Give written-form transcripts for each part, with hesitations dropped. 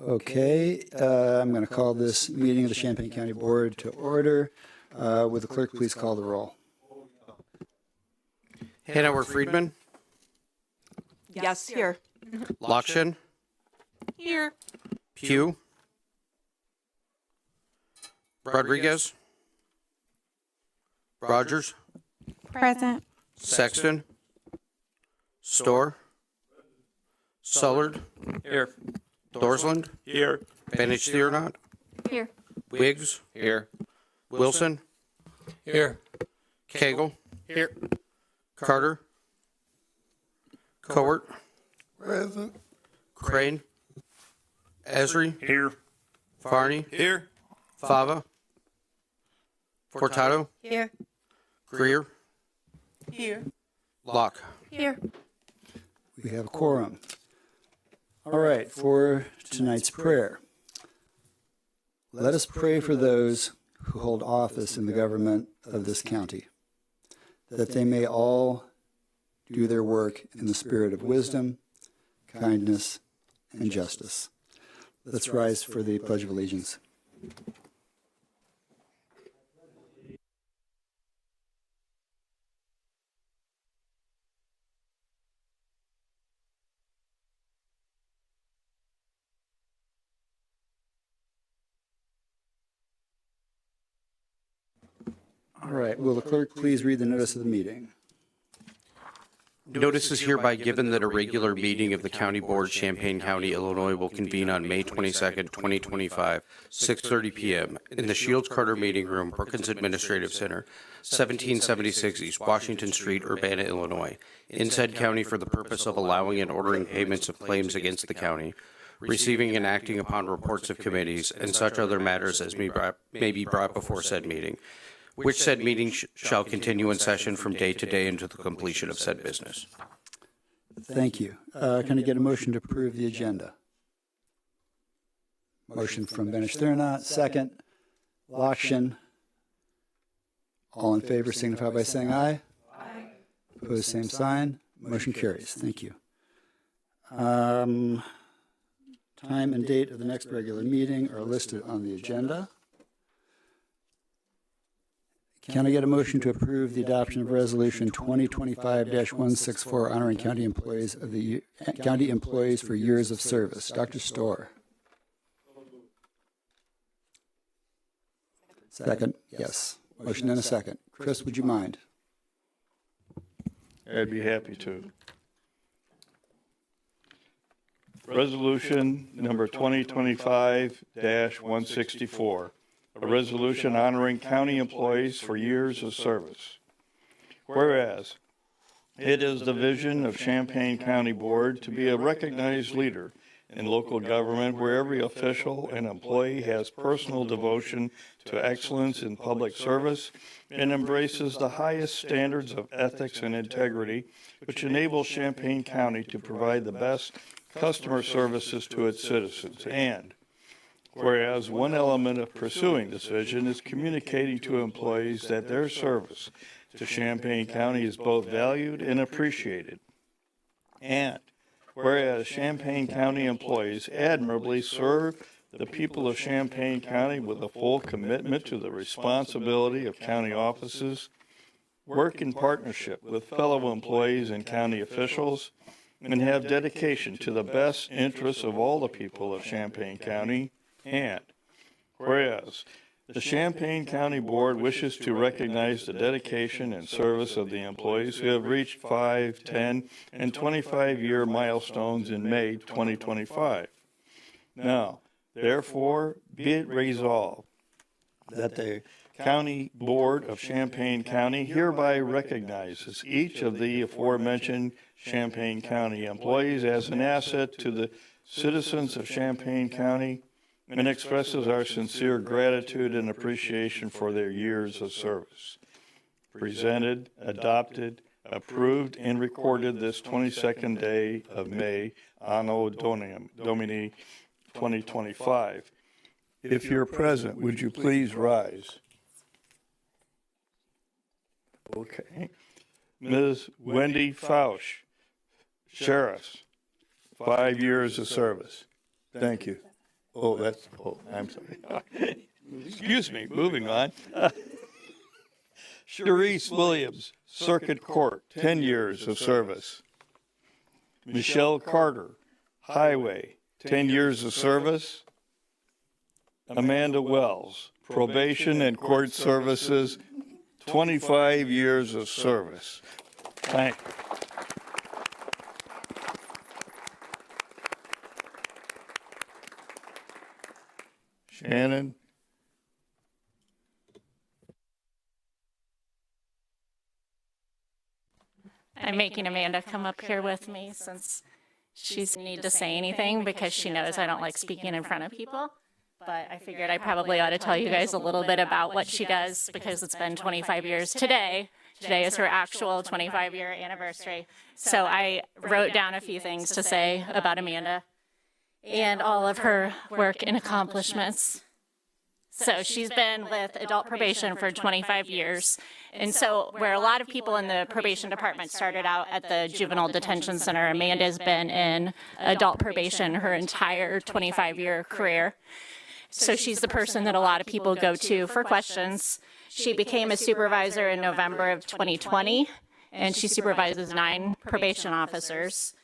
Okay, I'm going to call this meeting of the Champaign County Board to order. Would the clerk please call the roll? Hanover Friedman. Yes, here. Lokshin. Here. Pugh. Rodriguez. Rogers. Present. Sexton. Storr. Sullard. Here. Dorsland. Here. Benich Theornot. Here. Wiggs. Here. Wilson. Here. Cagle. Here. Carter. Cowart. Present. Crane. Esri. Here. Farney. Here. Fava. Furtado. Here. Greer. Here. Locke. Here. We have a quorum. All right, for tonight's prayer, let us pray for those who hold office in the government of this county, that they may all do their work in the spirit of wisdom, kindness, and justice. Let's rise for the Pledge of Allegiance. All right, will the clerk please read the notice of the meeting? Notice is hereby given that a regular meeting of the County Board, Champaign County, Illinois, will convene on May 22nd, 2025, 6:30 p.m. in the Shields-Carter Meeting Room, Perkins Administrative Center, 1776 East Washington Street, Urbana, Illinois, in said county for the purpose of allowing and ordering payments of claims against the county, receiving and acting upon reports of committees, and such other matters as may be brought before said meeting, which said meeting shall continue in session from day to day until the completion of said business. Thank you. Can I get a motion to approve the agenda? Motion from Benich Theornot, second. Lokshin. All in favor signify by saying aye. Aye. Opposed, same sign. Motion carries. Thank you. Time and date of the next regular meeting are listed on the agenda. Can I get a motion to approve the adoption of Resolution 2025-164 honoring county employees for years of service? Dr. Storr. Second. Yes. Motion and a second. Chris, would you mind? I'd be happy to. Resolution number 2025-164. A resolution honoring county employees for years of service. Whereas, it is the vision of Champaign County Board to be a recognized leader in local government where every official and employee has personal devotion to excellence in public service and embraces the highest standards of ethics and integrity, which enable Champaign County to provide the best customer services to its citizens. And whereas one element of pursuing this vision is communicating to employees that their service to Champaign County is both valued and appreciated. And whereas Champaign County employees admirably serve the people of Champaign County with a full commitment to the responsibility of county offices, work in partnership with fellow employees and county officials, and have dedication to the best interests of all the people of Champaign County. And whereas the Champaign County Board wishes to recognize the dedication and service of the employees who have reached 5, 10, and 25-year milestones in May 2025. Now, therefore, be it resolved that the County Board of Champaign County hereby recognizes each of the aforementioned Champaign County employees as an asset to the citizens of Champaign County and expresses our sincere gratitude and appreciation for their years of service. Presented, adopted, approved, and recorded this 22nd day of May, Anno Domini 2025. If you're present, would you please rise? Okay. Ms. Wendy Fausch, Sheriff, 5 years of service. Thank you. I'm sorry. Excuse me, moving on. Sharice Williams, Circuit Court, 10 years of service. Michelle Carter, Highway, 10 years of service. Amanda Wells, Probation and Court Services, 25 years of service. Thank you. Shannon? I'm making Amanda come up here with me since she's need to say anything because she knows I don't like speaking in front of people. But I figured I probably ought to tell you guys a little bit about what she does because it's been 25 years today. Today is her actual 25-year anniversary. So I wrote down a few things to say about Amanda and all of her work and accomplishments. So she's been with adult probation for 25 years. And so where a lot of people in the probation department started out at the juvenile detention center, Amanda's been in adult probation her entire 25-year career. So she's the person that a lot of people go to for questions. She became a supervisor in November of 2020, and she supervises 9 probation officers.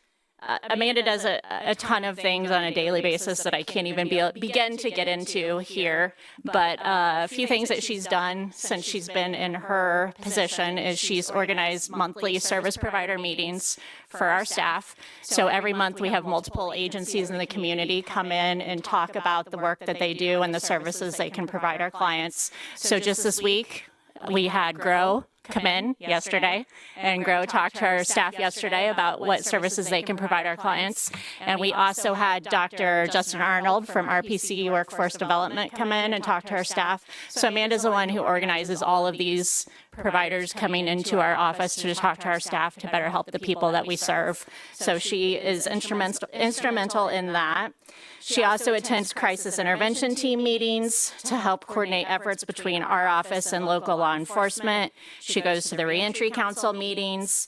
Amanda does a ton of things on a daily basis that I can't even begin to get into here, but a few things that she's done since she's been in her position is she's organized monthly service provider meetings for our staff. So every month we have multiple agencies in the community come in and talk about the work that they do and the services they can provide our clients. So just this week, we had Grow come in yesterday, and Grow talked to our staff yesterday about what services they can provide our clients. And we also had Dr. Justin Arnold from RPC Workforce Development come in and talk to our staff. So Amanda's the one who organizes all of these providers coming into our office to talk to our staff to better help the people that we serve. So she is instrumental in that. She also attends crisis intervention team meetings to help coordinate efforts between our office and local law enforcement. She goes to the reentry council meetings.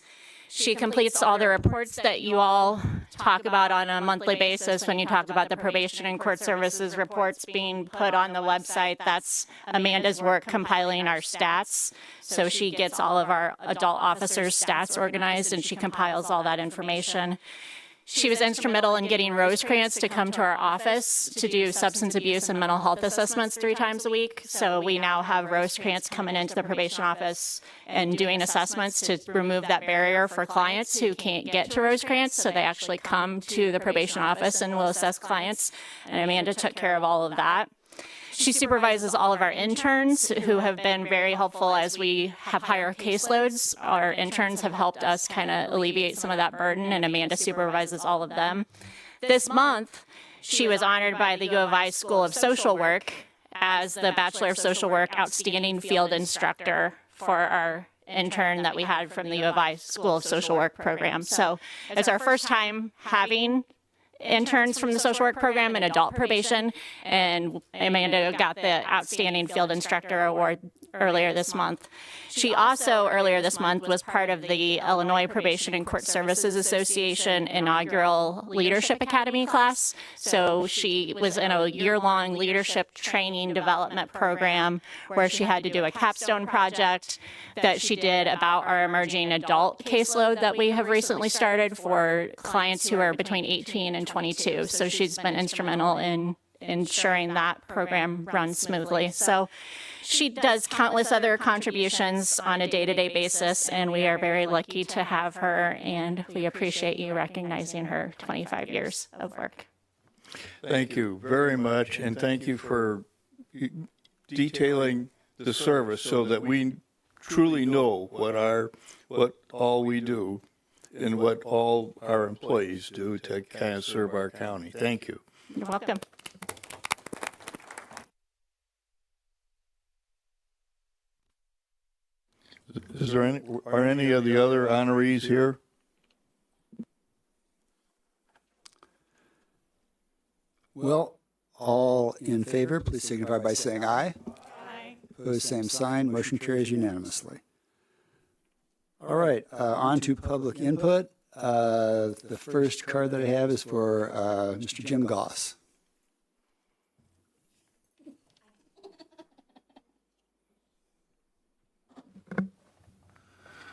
She completes all the reports that you all talk about on a monthly basis when you talk about the probation and court services reports being put on the website. That's Amanda's work compiling our stats. So she gets all of our adult officers' stats organized and she compiles all that information. She was instrumental in getting Rosecrance to come to our office to do substance abuse and mental health assessments 3 times a week. So we now have Rosecrance coming into the probation office and doing assessments to remove that barrier for clients who can't get to Rosecrance. So they actually come to the probation office and will assess clients. And Amanda took care of all of that. She supervises all of our interns who have been very helpful as we have higher caseloads. Our interns have helped us kind of alleviate some of that burden, and Amanda supervises all of them. This month, she was honored by the U of I School of Social Work as the Bachelor of Social Work Outstanding Field Instructor for our intern that we had from the U of I School of Social Work program. So it's our first time having interns from the social work program in adult probation, and Amanda got the Outstanding Field Instructor Award earlier this month. She also, earlier this month, was part of the Illinois Probation and Court Services Association inaugural Leadership Academy class. So she was in a year-long leadership training development program where she had to do a capstone project that she did about our emerging adult caseload that we have recently started for clients who are between 18 and 22. So she's been instrumental in ensuring that program runs smoothly. So she does countless other contributions on a day-to-day basis, and we are very lucky to have her, and we appreciate you recognizing her 25 years of work. Thank you very much, and thank you for detailing the service so that we truly know what all we do and what all our employees do to kind of serve our county. Thank you. You're welcome. Are any of the other honorees here? Well, all in favor, please signify by saying aye. Aye. Opposed, same sign. Motion carries unanimously. All right, on to public input. The first card that I have is for Mr. Jim Goss.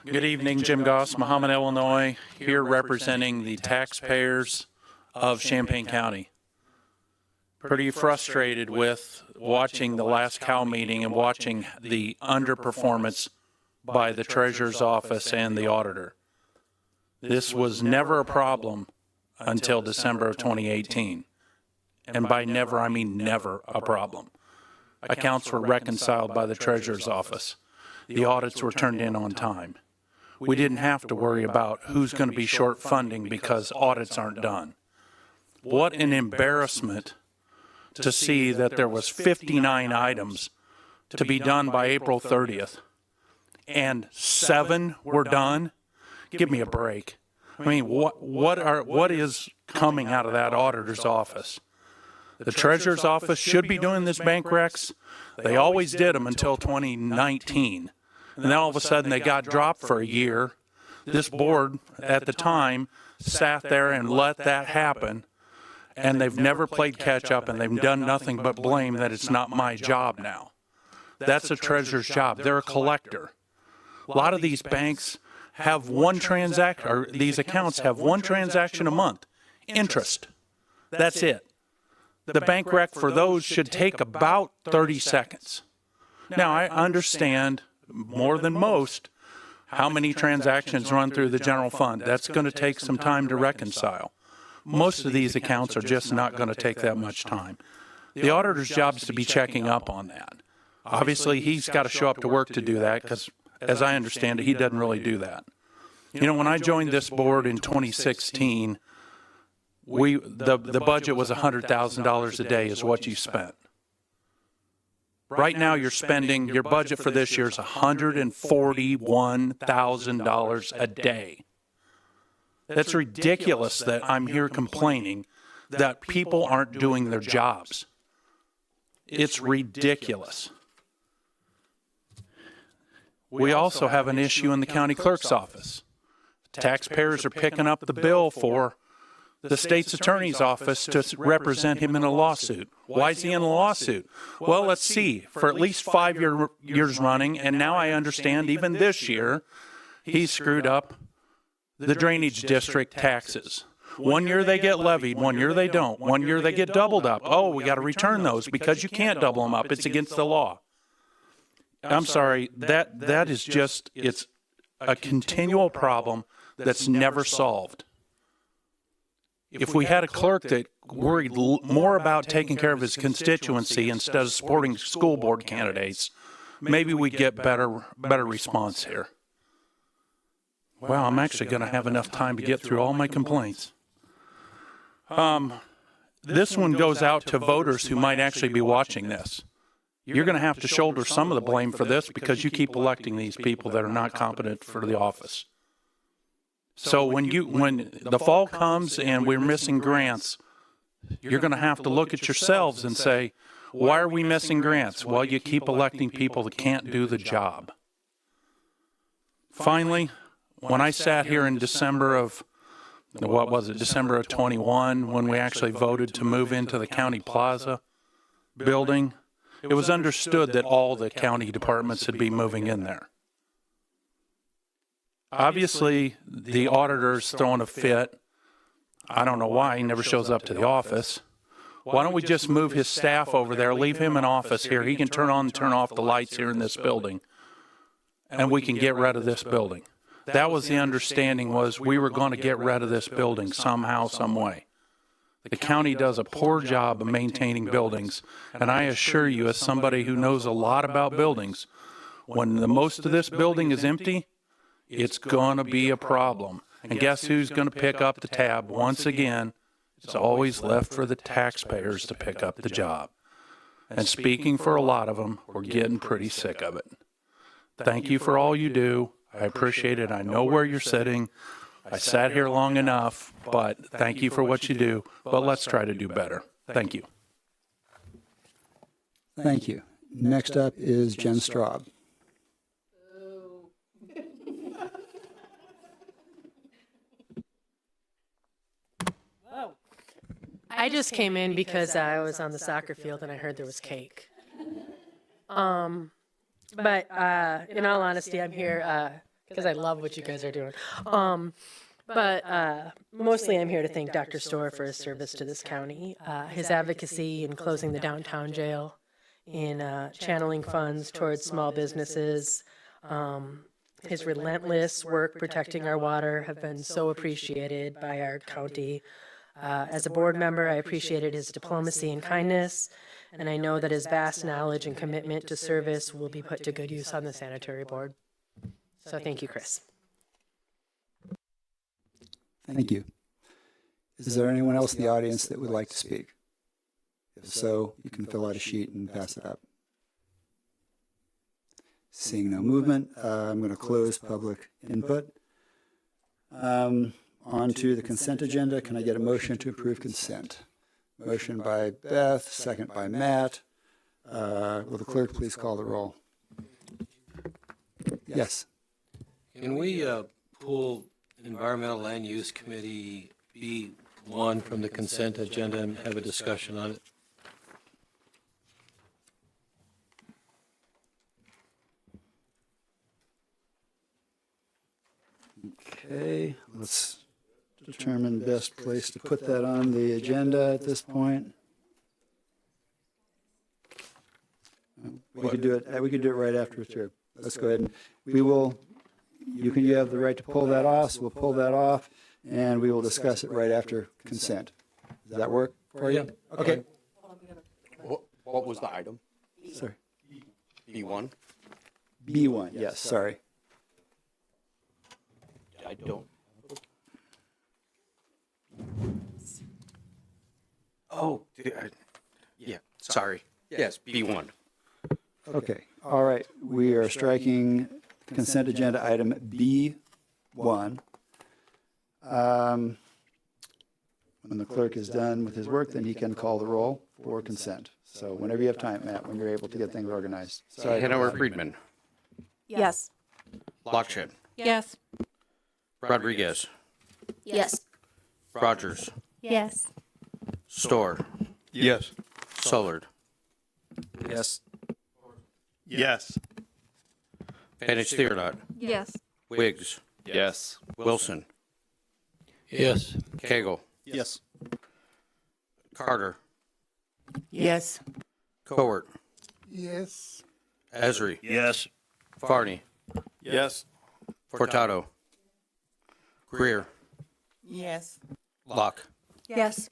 Good evening, Jim Goss, Mahomet, Illinois, here representing the taxpayers of Champaign County. Pretty frustrated with watching the last Cal meeting and watching the underperformance by the Treasurer's Office and the Auditor. This was never a problem until December of 2018. And by never, I mean never a problem. Accounts were reconciled by the Treasurer's Office. The audits were turned in on time. We didn't have to worry about who's going to be short funding because audits aren't done. What an embarrassment to see that there was 59 items to be done by April 30th and 7 were done. Give me a break. I mean, what is coming out of that auditor's office? The Treasurer's Office should be doing this bank recs. They always did them until 2019. And then all of a sudden they got dropped for a year. This board at the time sat there and let that happen. And they've never played catch up, and they've done nothing but blame that it's not my job now. That's a treasurer's job. They're a collector. A lot of these banks have one transaction, or these accounts have one transaction a month. Interest. That's it. The bank rec for those should take about 30 seconds. Now, I understand more than most how many transactions run through the general fund. That's going to take some time to reconcile. Most of these accounts are just not going to take that much time. The auditor's job is to be checking up on that. Obviously, he's got to show up to work to do that because, as I understand it, he doesn't really do that. You know, when I joined this board in 2016, the budget was $100,000 a day is what you spent. Right now, you're spending, your budget for this year is $141,000 a day. That's ridiculous that I'm here complaining that people aren't doing their jobs. It's ridiculous. We also have an issue in the county clerk's office. Taxpayers are picking up the bill for the state's attorney's office to represent him in a lawsuit. Why is he in a lawsuit? Well, let's see. For at least 5 years running, and now I understand even this year, he screwed up the drainage district taxes. 1 year they get levied, 1 year they don't. 1 year they get doubled up. Oh, we got to return those because you can't double them up. It's against the law. I'm sorry, that is just, it's a continual problem that's never solved. If we had a clerk that worried more about taking care of his constituency instead of supporting school board candidates, maybe we'd get better response here. Wow, I'm actually going to have enough time to get through all my complaints. This one goes out to voters who might actually be watching this. You're going to have to shoulder some of the blame for this because you keep electing these people that are not competent for the office. So when the fall comes and we're missing grants, you're going to have to look at yourselves and say, why are we missing grants? Well, you keep electing people that can't do the job. Finally, when I sat here in December of, December of 21, when we actually voted to move into the county plaza building, it was understood that all the county departments would be moving in there. Obviously, the auditor's throwing a fit. I don't know why he never shows up to the office. Why don't we just move his staff over there, leave him in office here. He can turn on and turn off the lights here in this building, and we can get rid of this building. That was the understanding, was we were going to get rid of this building somehow, some way. The county does a poor job of maintaining buildings, and I assure you, as somebody who knows a lot about buildings, when the most of this building is empty, it's going to be a problem. And guess who's going to pick up the tab once again? It's always left for the taxpayers to pick up the job. And speaking for a lot of them, we're getting pretty sick of it. Thank you for all you do. I appreciate it. I know where you're sitting. I sat here long enough, but thank you for what you do. But let's try to do better. Thank you. Thank you. Next up is Jen Straub. I just came in because I was on the soccer field and I heard there was cake. But in all honesty, I'm here because I love what you guys are doing. But mostly I'm here to thank Dr. Storr for his service to this county, his advocacy in closing the downtown jail, in channeling funds towards small businesses. His relentless work protecting our water have been so appreciated by our county. As a board member, I appreciated his diplomacy and kindness, and I know that his vast knowledge and commitment to service will be put to good use on the sanitary board. So thank you, Chris. Thank you. Is there anyone else in the audience that would like to speak? If so, you can fill out a sheet and pass it up. Seeing no movement, I'm going to close public input. On to the consent agenda. Can I get a motion to approve consent? Motion by Beth, second by Matt. Will the clerk please call the roll? Yes. Can we pull Environmental Land Use Committee B1 from the consent agenda and have a discussion on it? Okay, let's determine best place to put that on the agenda at this point. We could do it right after it's through. Let's go ahead and you have the right to pull that off, so we'll pull that off and we will discuss it right after consent. Does that work for you? Okay. What was the item? Sorry. B1? B1, yes, sorry. I don't. Oh, yeah, sorry. Yes, B1. Okay, all right. We are striking consent agenda item B1. When the clerk is done with his work, then he can call the roll for consent. So whenever you have time, Matt, when you're able to get things organized. Sorry. Hanover Friedman. Yes. Lockshed. Yes. Rodriguez. Yes. Rogers. Yes. Storr. Yes. Sollard. Yes. Yes. Benish Theodot. Yes. Wiggs. Yes. Wilson. Yes. Cagle. Yes. Carter. Yes. Cowart. Yes. Esri. Yes. Farney. Yes. Furtado. Greer. Yes. Locke. Yes.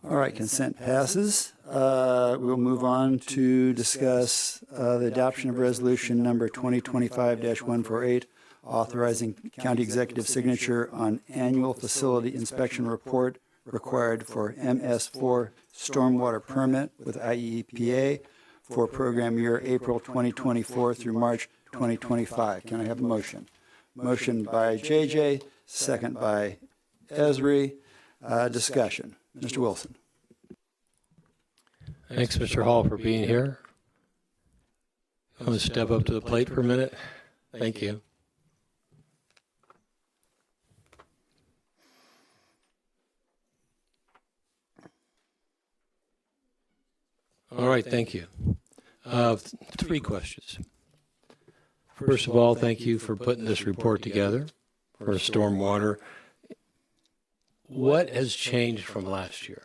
All right, consent passes. We'll move on to discuss the adoption of resolution number 2025-148, authorizing county executive signature on annual facility inspection report required for MS4 stormwater permit with IEPA for program year April 2024 through March 2025. Can I have a motion? Motion by JJ, second by Esri. Discussion. Mr. Wilson. Thanks, Mr. Hall, for being here. I'm going to step up to the plate for a minute. Thank you. All right, thank you. 3 questions. First of all, thank you for putting this report together for stormwater. What has changed from last year?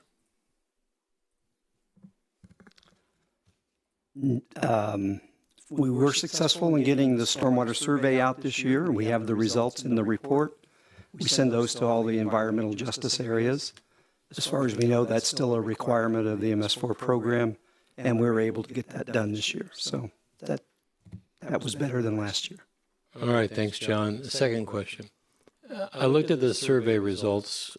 We were successful in getting the stormwater survey out this year. We have the results in the report. We send those to all the environmental justice areas. As far as we know, that's still a requirement of the MS4 program, and we were able to get that done this year. So that was better than last year. All right, thanks, John. Second question. I looked at the survey results.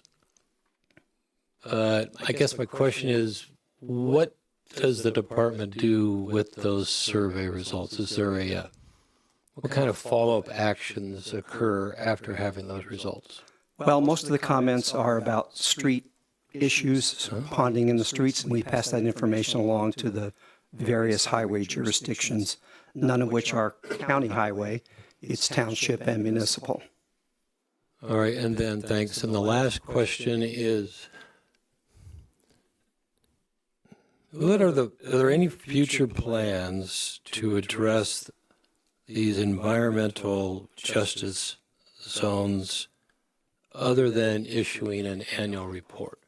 I guess my question is, what does the department do with those survey results? Is there what kind of follow-up actions occur after having those results? Well, most of the comments are about street issues, ponding in the streets, and we pass that information along to the various highway jurisdictions, none of which are county highway. It's township and municipal. All right, and then thanks. And the last question is, are there any future plans to address these environmental justice zones other than issuing an annual report?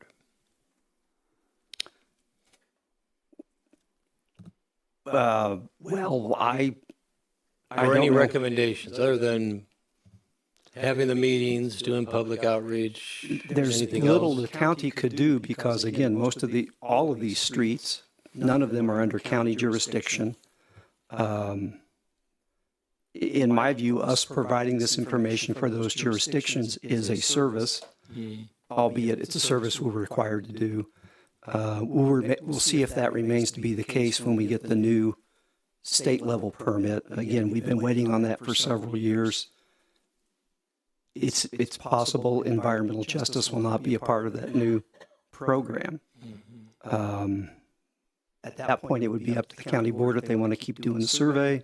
Well, I Or any don't know. recommendations other than having the meetings, doing public outreach? There's anything little else? the county could do because, again, all of these streets, none of them are under county jurisdiction. In my view, us providing this information for those jurisdictions is a service, albeit it's a service we're required to do. We'll see if that remains to be the case when we get the new state level permit. Again, we've been waiting on that for several years. It's possible environmental justice will not be a part of that new program. At that point, it would be up to the county board if they want to keep doing the survey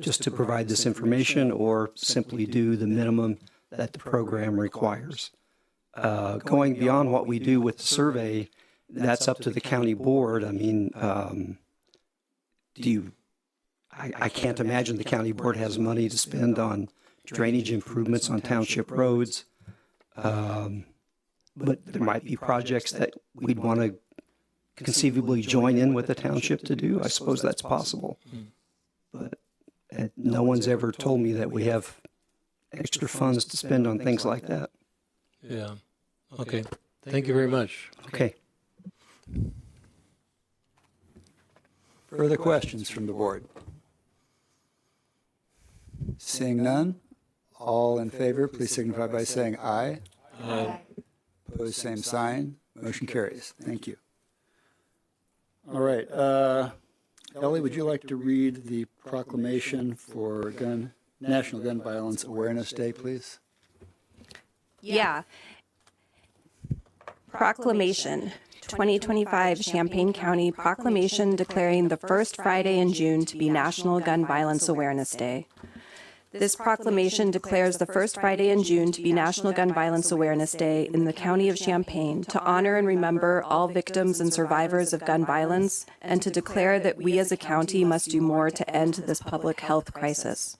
just to provide this information or simply do the minimum that the program requires. Going beyond what we do with the survey, that's up to the county board. I mean, I can't imagine the county board has money to spend on drainage improvements on township roads. But there might be projects that we'd want to conceivably join in with the township to do. I suppose that's possible. But no one's ever told me that we have extra funds to spend on things like that. Yeah. Okay. Thank you very much. Okay. Further questions from the board? Seeing none, all in favor, please signify by saying aye. Aye. Opposed, same sign. Motion carries. Thank you. All right. Ellie, would you like to read the proclamation for National Gun Violence Awareness Day, please? Yeah. Proclamation, 2025 Champaign County Proclamation declaring the first Friday in June to be National Gun Violence Awareness Day. This proclamation declares the first Friday in June to be National Gun Violence Awareness Day in the County of Champaign to honor and remember all victims and survivors of gun violence and to declare that we as a county must do more to end this public health crisis.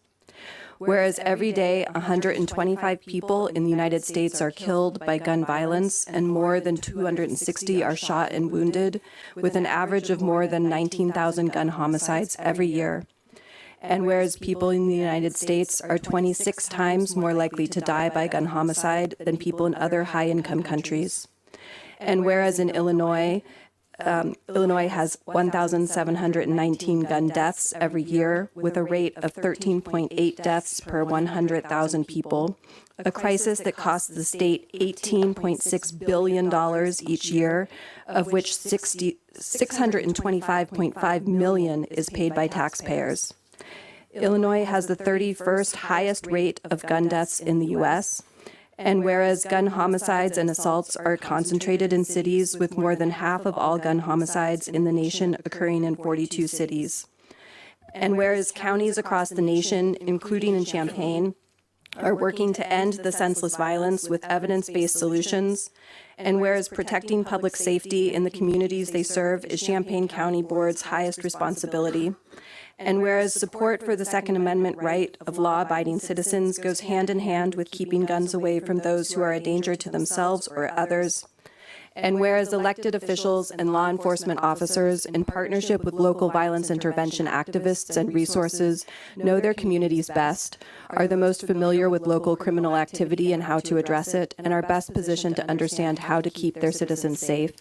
Whereas every day 125 people in the United States are killed by gun violence and more than 260 are shot and wounded, with an average of more than 19,000 gun homicides every year. And whereas people in the United States are 26 times more likely to die by gun homicide than people in other high-income countries. And whereas in Illinois has 1,719 gun deaths every year, with a rate of 13.8 deaths per 100,000 people, a crisis that costs the state $18.6 billion each year, of which $625.5 million is paid by taxpayers. Illinois has the 31st highest rate of gun deaths in the U.S., and whereas gun homicides and assaults are concentrated in cities with more than half of all gun homicides in the nation occurring in 42 cities, and whereas counties across the nation, including in Champaign, are working to end the senseless violence with evidence-based solutions, and whereas protecting public safety in the communities they serve is Champaign County Board's highest responsibility, and whereas support for the Second Amendment right of law-abiding citizens goes hand in hand with keeping guns away from those who are a danger to themselves or others, and whereas elected officials and law enforcement officers, in partnership with local violence intervention activists and resources, know their communities best, are the most familiar with local criminal activity and how to address it, and are best positioned to understand how to keep their citizens safe.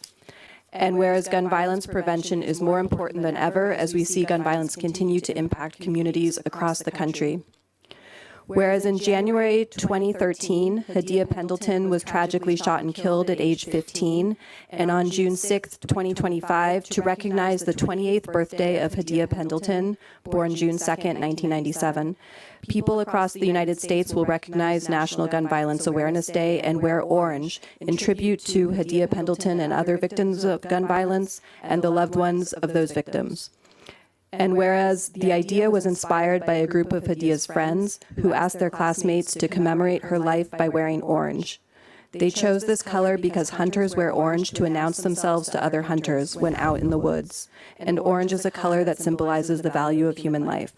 And whereas gun violence prevention is more important than ever as we see gun violence continue to impact communities across the country. Whereas in January 2013, Hadia Pendleton was tragically shot and killed at age 15, and on June 6, 2025, to recognize the 28th birthday of Hadia Pendleton, born June 2, 1997, people across the United States will recognize National Gun Violence Awareness Day and wear orange in tribute to Hadia Pendleton and other victims of gun violence and the loved ones of those victims. And whereas the idea was inspired by a group of Hadia's friends who asked their classmates to commemorate her life by wearing orange. They chose this color because hunters wear orange to announce themselves to other hunters when out in the woods, and orange is a color that symbolizes the value of human life.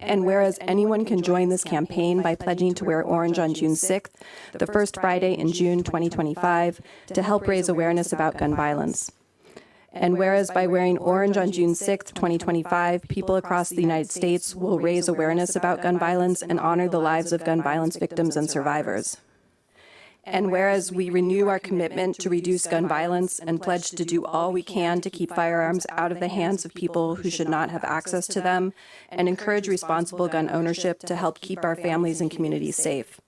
And whereas anyone can join this campaign by pledging to wear orange on June 6th, the first Friday in June 2025, to help raise awareness about gun violence. And whereas by wearing orange on June 6th, 2025, people across the United States will raise awareness about gun violence and honor the lives of gun violence victims and survivors. And whereas we renew our commitment to reduce gun violence and pledge to do all we can to keep firearms out of the hands of people who should not have access to them, and encourage responsible gun ownership to help keep our families and communities safe.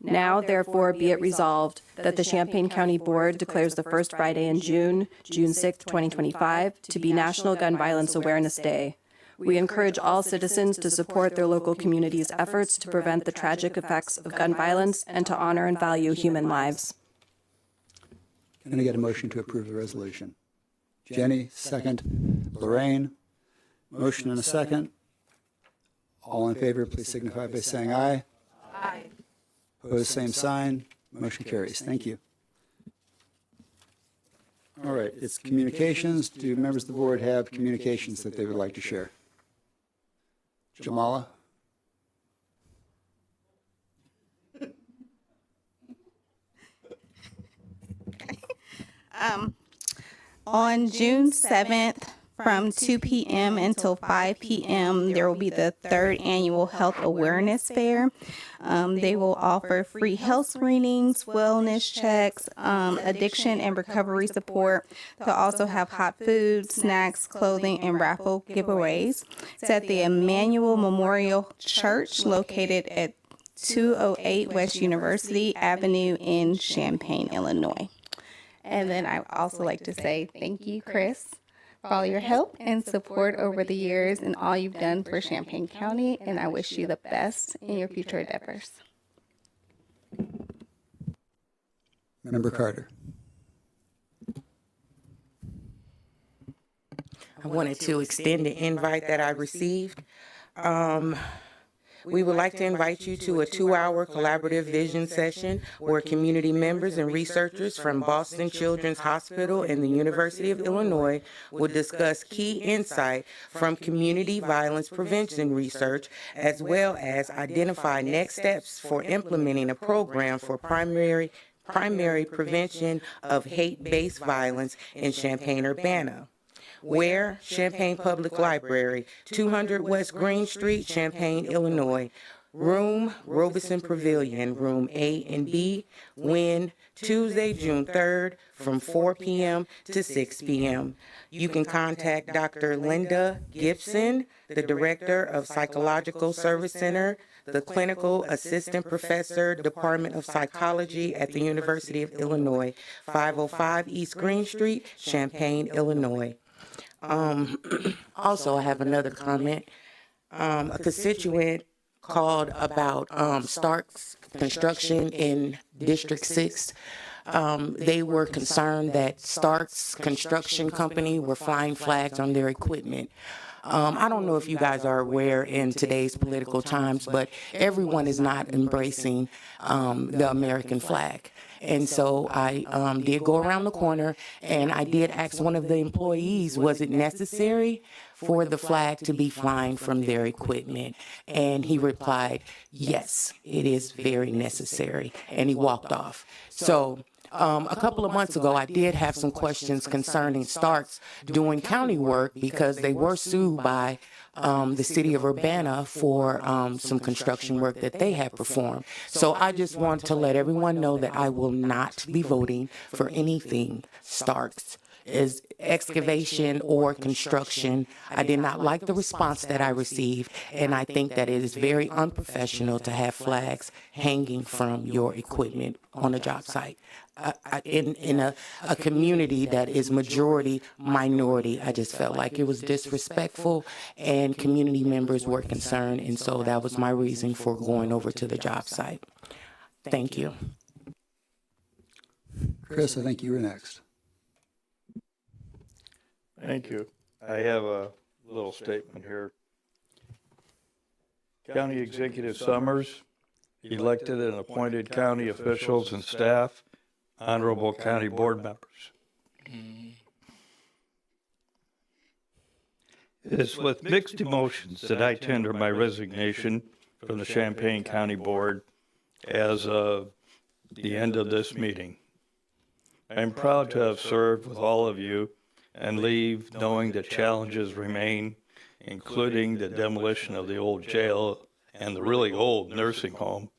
Now, therefore, be it resolved that the Champaign County Board declares the first Friday in June, June 6, 2025, to be National Gun Violence Awareness Day. We encourage all citizens to support their local community's efforts to prevent the tragic effects of gun violence and to honor and value human lives. Can I get a motion to approve the resolution? Jenny, second. Lorraine, motion and a second. All in favor, please signify by saying aye. Aye. Opposed, same sign. Motion carries. Thank you. All right, it's communications. Do members of the board have communications that they would like to share? Jamala? On June 7th, from 2 p.m. until 5 p.m., there will be the third annual Health Awareness Fair. They will offer free health screenings, wellness checks, addiction and recovery support. They'll also have hot food, snacks, clothing, and raffle giveaways. It's at the Emmanuel Memorial Church located at 208 West University Avenue in Champaign, Illinois. And then I also like to say thank you, Chris, for all your help and support over the years and all you've done for Champaign County, and I wish you the best in your future endeavors. Member Carter. I wanted to extend the invite that I received. We would like to invite you to a 2-hour collaborative vision session where community members and researchers from Boston Children's Hospital and the University of Illinois will discuss key insight from community violence prevention research, as well as identify next steps for implementing a program for primary prevention of hate-based violence in Champaign-Urbana. Where? Champaign Public Library, 200 West Green Street, Champaign, Illinois. Room, Robeson Pavilion, room A and B. When? Tuesday, June 3rd, from 4 p.m. to 6 p.m. You can contact Dr. Linda Gibson, the Director of Psychological Service Center, the Clinical Assistant Professor, Department of Psychology at the University of Illinois, 505 East Green Street, Champaign, Illinois. Also, I have another comment. A constituent called about Stark's construction in District 6. They were concerned that Stark's construction company were flying flags on their equipment. I don't know if you guys are aware in today's political times, but everyone is not embracing the American flag. And so I did go around the corner and I did ask one of the employees, was it necessary for the flag to be flying from their equipment? And he replied, yes, it is very necessary. And he walked off. So a couple of months ago, I did have some questions concerning Starks doing county work because they were sued by the city of Urbana for some construction work that they had performed. So I just want to let everyone know that I will not be voting for anything Starks is excavation or construction. I did not like the response that I received, and I think that it is very unprofessional to have flags hanging from your equipment on a job site. In a community that is majority minority, I just felt like it was disrespectful and community members were concerned, and so that was my reason for going over to the job site. Thank you. Chris, I think you were next. Thank you. I have a little statement here. County Executive Summers, elected and appointed county officials and staff, honorable county board members. It is with mixed emotions that I tender my resignation from the Champaign County Board as of the end of this meeting. I am proud to have served with all of you and leave knowing that challenges remain, including the demolition of the old jail and the really old nursing home.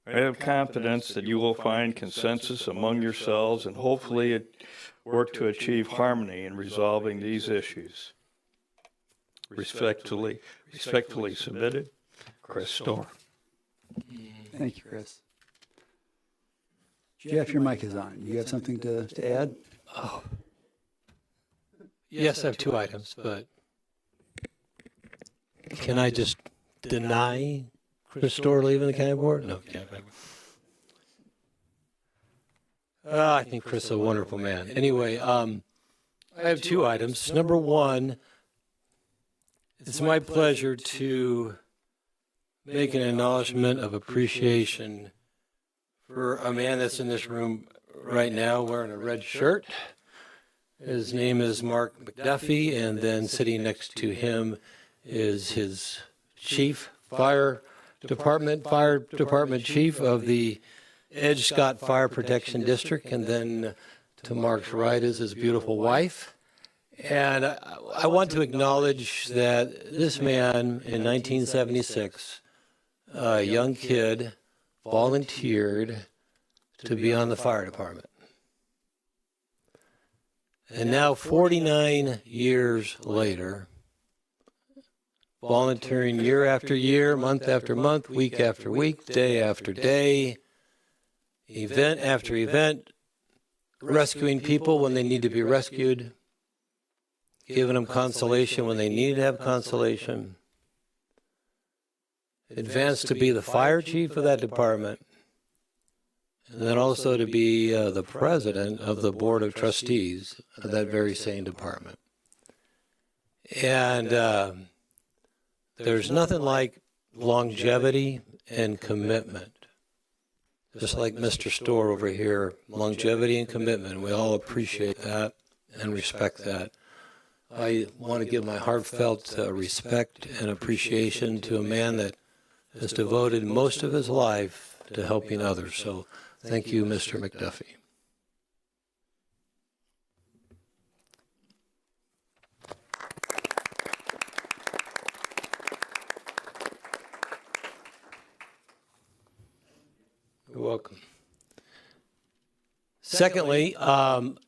I have confidence that you will find consensus among yourselves and hopefully work to achieve harmony in resolving these issues. Respectfully submitted, Chris Storr. Thank you, Chris. Jeff, your mic is on. You have something to add? Oh. Yes, I have two items, but can I just deny Chris Storr leaving the county board? No, can't. I think Chris is a wonderful man. Anyway, I have two items. Number one, it's my pleasure to make an acknowledgement of appreciation for a man that's in this room right now wearing a red shirt. His name is Mark McDuffie, and then sitting next to him is his chief, fire department chief of the Edge Scott Fire Protection District, and then to Mark's right is his beautiful wife. And I want to acknowledge that this man in 1976, a young kid, volunteered to be on the fire department. And now 49 years later, volunteering year after year, month after month, week after week, day after day, event after event, rescuing people when they need to be rescued, giving them consolation when they need to have consolation, advanced to be the fire chief of that department, and then also to be the president of the board of trustees of that very same department. And there's nothing like longevity and commitment. Just like Mr. Storr over here, longevity and commitment. We all appreciate that and respect that. I want to give my heartfelt respect and appreciation to a man that has devoted most of his life to helping others. So thank you, Mr. McDuffie. You're welcome. Secondly,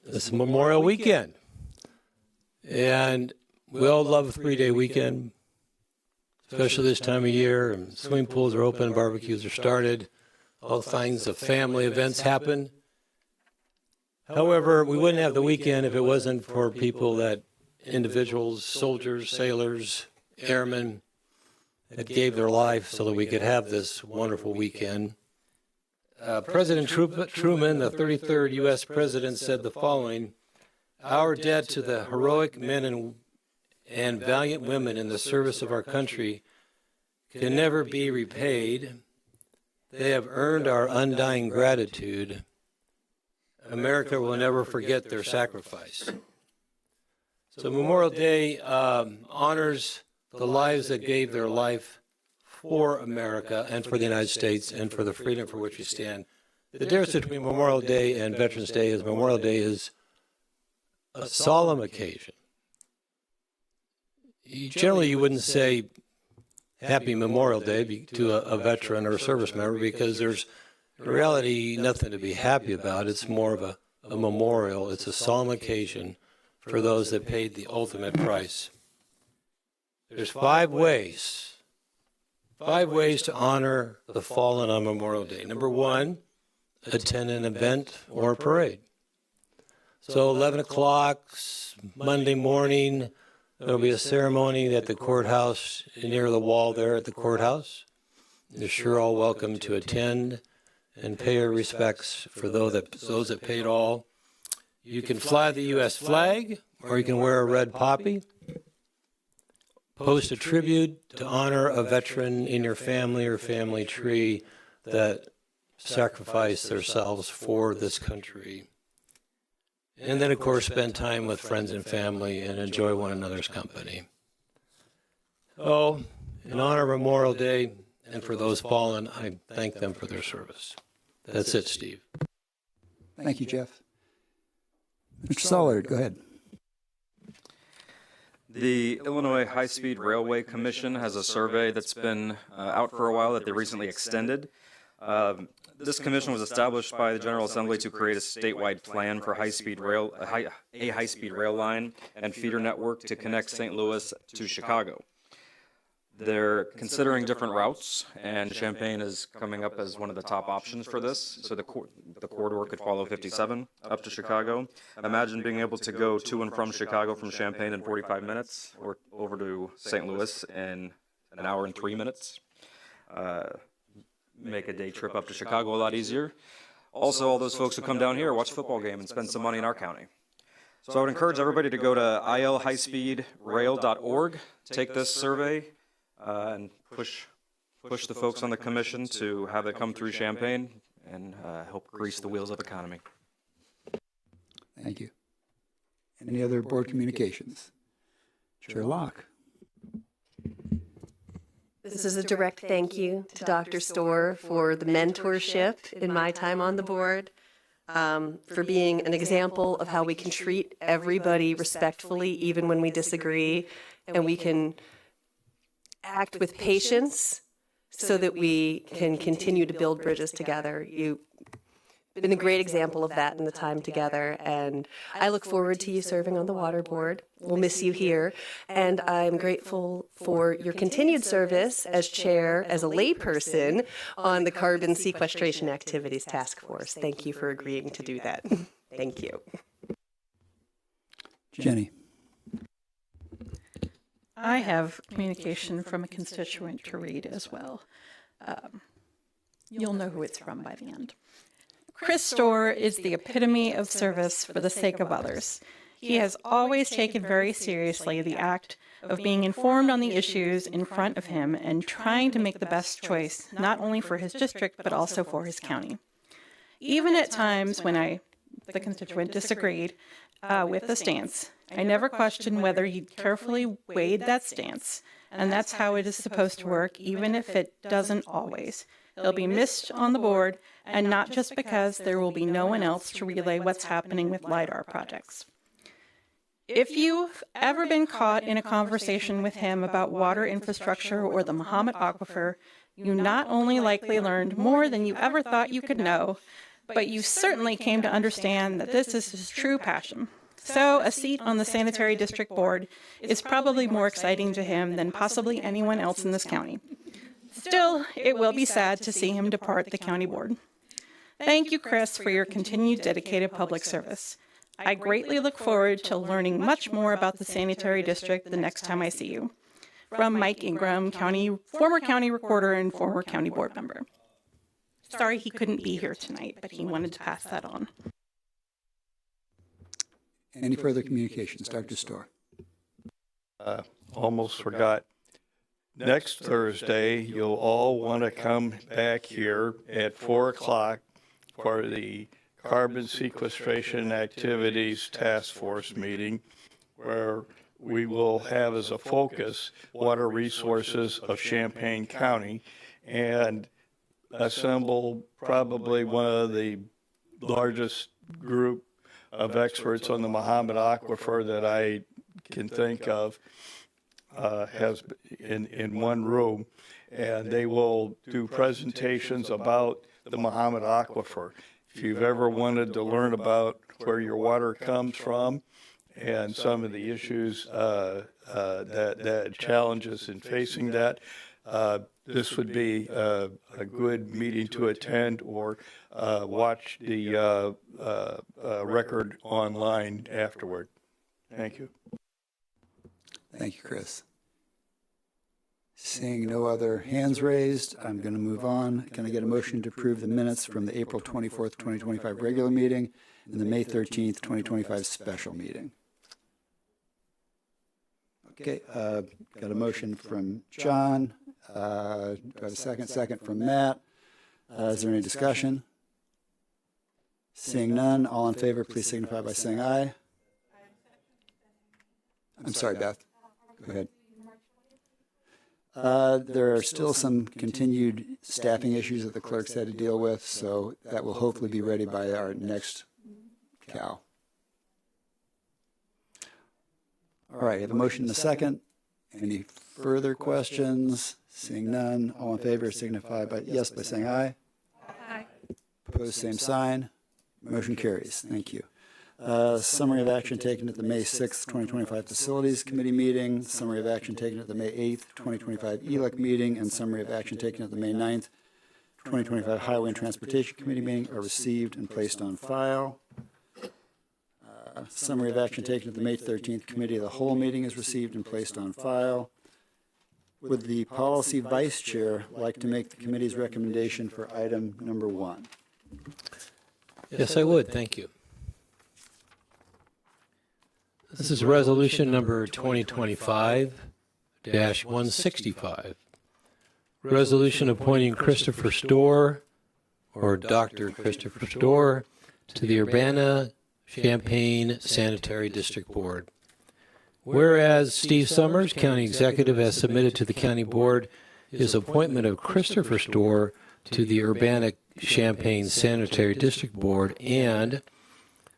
it's Memorial Weekend. And we all love a 3-day weekend, especially this time of year. And swimming pools are open, barbecues are started, all kinds of family events happen. However, we wouldn't have the weekend if it wasn't for people individuals, soldiers, sailors, airmen, that gave their life so that we could have this wonderful weekend. President Truman, the 33rd U.S. president, said the following: "Our debt to the heroic men and valiant women in the service of our country can never be repaid. They have earned our undying gratitude. America will never forget their sacrifice." So Memorial Day honors the lives that gave their life for America and for the United States and for the freedom for which we stand. The difference between Memorial Day and Veterans Day is Memorial Day is a solemn occasion. Generally, you wouldn't say Happy Memorial Day to a veteran or a service member because there's, in reality, nothing to be happy about. It's more of a memorial. It's a solemn occasion for those that paid the ultimate price. There's five ways to honor the fallen on Memorial Day. Number one, attend an event or a parade. So 11 o'clock Monday morning, there'll be a ceremony at the courthouse, near the wall there at the courthouse. You're sure all welcome to attend and pay your respects for those that paid all. You can fly the U.S. flag, or you can wear a red poppy. Post a tribute to honor a veteran in your family or family tree that sacrificed themselves for this country. And then, of course, spend time with friends and family and enjoy one another's company. Oh, in honor of Memorial Day and for those fallen, I thank them for their service. That's it, Steve. Thank you, Jeff. Mr. Sollard, go ahead. The Illinois High-Speed Railway Commission has a survey that's been out for a while that they recently extended. This commission was established by the General Assembly to create a statewide plan for a high-speed rail line and feeder network to connect St. Louis to Chicago. They're considering different routes, and Champaign is coming up as one of the top options for this. So the corridor could follow 57 up to Chicago. Imagine being able to go to and from Chicago from Champaign in 45 minutes, or over to St. Louis in an hour and 3 minutes. Make a day trip up to Chicago a lot easier. Also, all those folks who come down here, watch a football game, and spend some money in our county. So I would encourage everybody to go to ilhighspeedrail.org, take this survey, and push the folks on the commission to have it come through Champaign and help grease the wheels of economy. Thank you. Any other board communications? Chair Locke. This is a direct thank you to Dr. Storr for the mentorship in my time on the board, for being an example of how we can treat everybody respectfully, even when we disagree, and we can act with patience so that we can continue to build bridges together. You've been a great example of that in the time together, and I look forward to you serving on the Water Board. We'll miss you here, and I'm grateful for your continued service as chair, as a layperson, on the Carbon Sequestration Activities Task Force. Thank you for agreeing to do that. Thank you. Jenny. I have communication from a constituent to read as well. You'll know who it's from by the end. Chris Storr is the epitome of service for the sake of others. He has always taken very seriously the act of being informed on the issues in front of him and trying to make the best choice, not only for his district, but also for his county. Even at times when the constituent, disagreed with the stance, I never questioned whether he'd carefully weighed that stance, and that's how it is supposed to work, even if it doesn't always. He'll be missed on the board, and not just because there will be no one else to relay what's happening with LIDAR projects. If you've ever been caught in a conversation with him about water infrastructure or the Mahomet Aquifer, you not only likely learned more than you ever thought you could know, but you certainly came to understand that this is his true passion. So a seat on the Sanitary District Board is probably more exciting to him than possibly anyone else in this county. Still, it will be sad to see him depart the county board. Thank you, Chris, for your continued dedicated public service. I greatly look forward to learning much more about the Sanitary District the next time I see you. From Mike Ingram, former county recorder and former county board member. Sorry he couldn't be here tonight, but he wanted to pass that on. Any further communications? Dr. Storr. Almost forgot. Next Thursday, you'll all want to come back here at 4 o'clock for the Carbon Sequestration Activities Task Force meeting, where we will have as a focus water resources of Champaign County and assemble probably one of the largest group of experts on the Mahomet Aquifer that I can think of has in one room, and they will do presentations about the Mahomet Aquifer. If you've ever wanted to learn about where your water comes from and some of the issues that challenges in facing that, this would be a good meeting to attend or watch the record online afterward. Thank you. Thank you, Chris. Seeing no other hands raised, I'm going to move on. Can I get a motion to approve the minutes from the April 24th, 2025 regular meeting and the May 13th, 2025 special meeting? Okay, got a motion from John. Got a second from Matt. Is there any discussion? Seeing none, all in favor, please signify by saying aye. I'm sorry, Beth. Go ahead. There are still some continued staffing issues that the clerks had to deal with, so that will hopefully be ready by our next CAL. All right, I have a motion and a second. Any further questions? Seeing none, all in favor signify by yes by saying aye. Aye. Opposed, same sign. Motion carries. Thank you. Summary of action taken at the May 6th, 2025 Facilities Committee meeting, summary of action taken at the May 8th, 2025 ELEC meeting, and summary of action taken at the May 9th, 2025 Highway and Transportation Committee meeting are received and placed on file. Summary of action taken at the May 13th Committee of the Whole meeting is received and placed on file. Would the policy vice chair like to make the committee's recommendation for item number 1? Yes, I would. Thank you. This is resolution number 2025-165. Resolution appointing Christopher Storr, or Dr. Christopher Storr, to the Urbana-Champaign Sanitary District Board. Whereas Steve Summers, County Executive, has submitted to the County Board his appointment of Christopher Storr to the Urbana-Champaign Sanitary District Board, and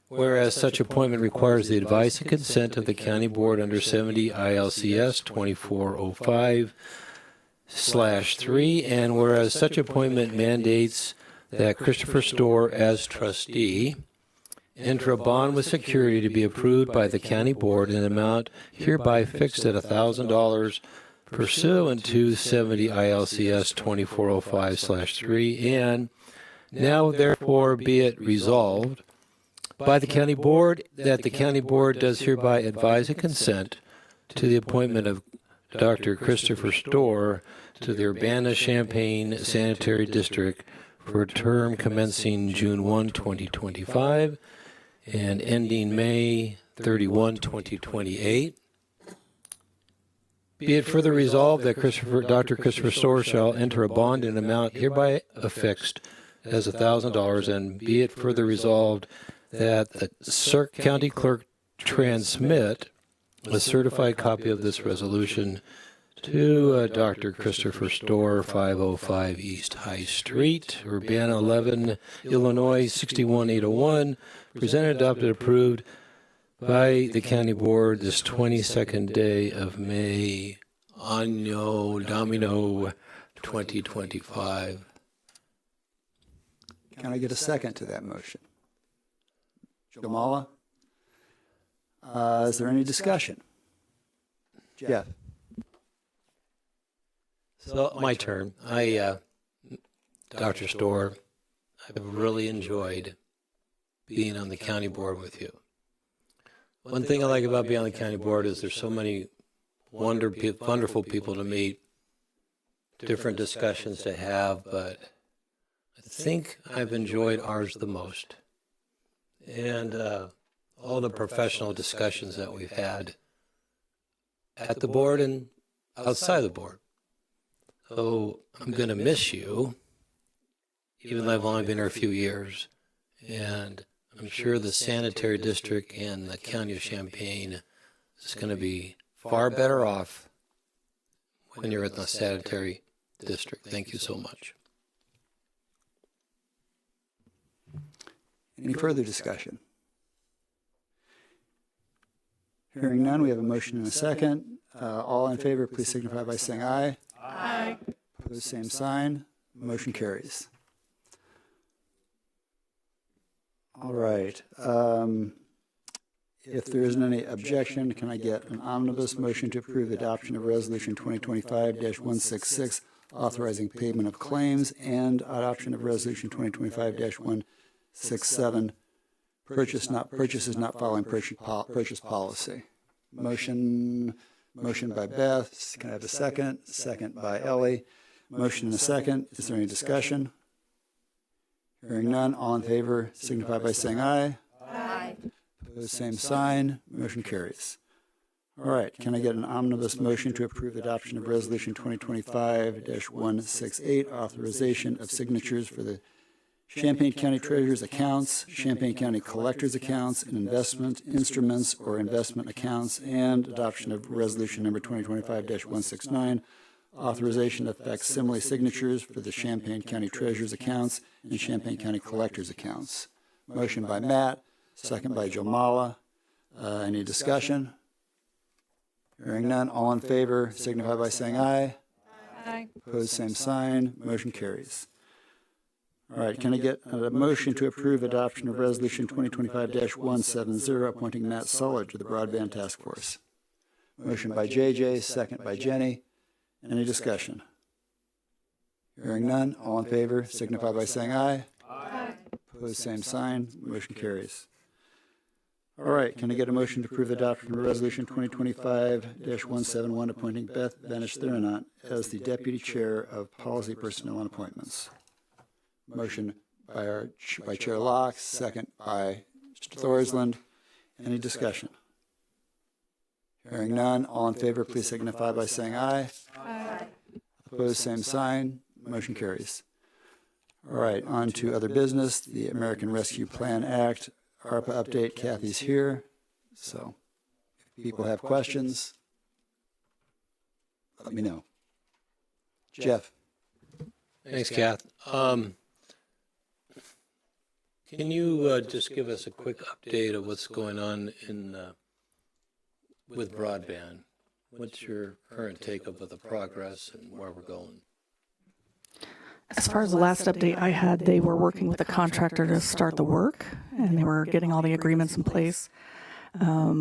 whereas such appointment requires the advice and consent of the County Board under 70 ILCS 2405/3, and whereas such appointment mandates that Christopher Storr, as trustee, enter a bond with security to be approved by the County Board in an amount hereby fixed at $1,000 pursuant to 70 ILCS 2405/3, and now therefore be it resolved by the County Board that the County Board does hereby advise and consent to the appointment of Dr. Christopher Storr to the Urbana-Champaign Sanitary District for a term commencing June 1, 2025 and ending May 31, 2028. Be it further resolved that Dr. Christopher Storr shall enter a bond in an amount hereby affixed as $1,000, and be it further resolved that the County Clerk transmit a certified copy of this resolution to Dr. Christopher Storr, 505 East High Street, Urbana 11, Illinois 61801, presented, adopted, approved by the County Board this 22nd day of May, Anno Domino 2025. Can I get a second to that motion? Jamala? Is there any discussion? Jeff? So, my turn. Dr. Storr, I've really enjoyed being on the county board with you. One thing I like about being on the county board is there's so many wonderful people to meet, different discussions to have, but I think I've enjoyed ours the most. And all the professional discussions that we've had at the board and outside the board. So I'm going to miss you, even though I've only been here a few years. And I'm sure the sanitary district and the county of Champaign is going to be far better off when you're in the sanitary district. Thank you so much. Any further discussion? Hearing none, we have a motion and a second. All in favor, please signify by saying aye. Aye. Opposed, same sign. Motion carries. All right. If there isn't any objection, can I get an omnibus motion to approve the adoption of Resolution 2025-166, authorizing payment of claims, and adoption of Resolution 2025-167, purchases not following purchase policy? Motion by Beth. Can I have a second? Second by Ellie. Motion and a second. Is there any discussion? Hearing none, all in favor signify by saying aye. Aye. Opposed, same sign. Motion carries. All right, can I get an omnibus motion to approve the adoption of Resolution 2025-168, authorization of signatures for the Champaign County Treasurer's accounts, Champaign County Collector's accounts, and investment instruments or investment accounts, and adoption of Resolution number 2025-169, Authorization of facsimile signatures for the Champaign County Treasurer's accounts and Champaign County Collector's accounts. Motion by Matt, second by Jamala. Any discussion? Hearing none, all in favor signify by saying aye. Aye. Opposed, same sign. Motion carries. All right, can I get a motion to approve adoption of Resolution 2025-170, appointing Matt Sullard to the Broadband Task Force? Motion by JJ, second by Jenny. Any discussion? Hearing none, all in favor signify by saying aye. Aye. Opposed, same sign. Motion carries. All right, can I get a motion to approve the adoption of Resolution 2025-171, appointing Beth Banish-Thurinot as the Deputy Chair of Policy, Personnel, and Appointments? Motion by Chair Locke, second by Mr. Thorsland. Any discussion? Hearing none, all in favor, please signify by saying aye. Aye. Opposed, same sign. Motion carries. All right, on to other business, the American Rescue Plan Act. ARPA update, Kathy's here, so if people have questions, let me know. Jeff. Thanks, Kath. Can you just give us a quick update of what's going on with broadband? What's your current take of the progress and where we're going? As far as the last update I had, they were working with the contractor to start the work, and they were getting all the agreements in place. I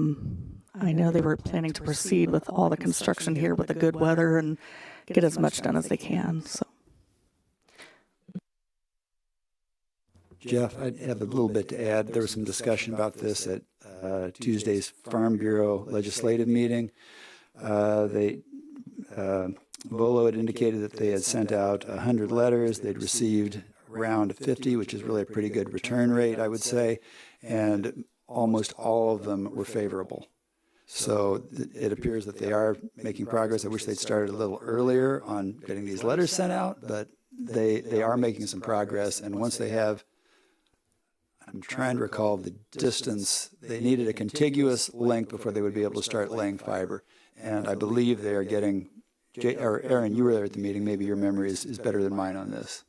know they were planning to proceed with all the construction here with the good weather and get as much done as they can. So, Jeff, I have a little bit to add. There was some discussion about this at Tuesday's Farm Bureau legislative meeting. Volo had indicated that they had sent out 100 letters. They'd received around 50, which is really a pretty good return rate, I would say, and almost all of them were favorable. So it appears that they are making progress. I wish they'd started a little earlier on getting these letters sent out, but they are making some progress. And once they have, I'm trying to recall the distance, they needed a contiguous link before they would be able to start laying fiber. And I believe they are getting, or Aaron, you were there at the meeting, maybe your memory is better than mine on this.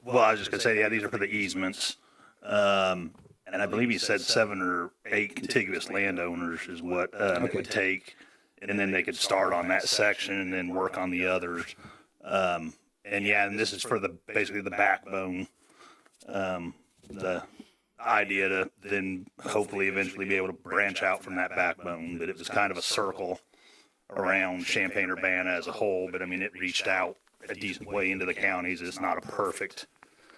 Well, I was just going to say, yeah, these are for the easements. And I believe he said 7 or 8 contiguous landowners is what it would take. And then they could start on that section and then work on the others. And yeah, and this is for basically the backbone. The idea to then hopefully eventually be able to branch out from that backbone. But it was kind of a circle around Champaign-Urbana as a whole. But I mean, it reached out a decent way into the counties. It's not a perfect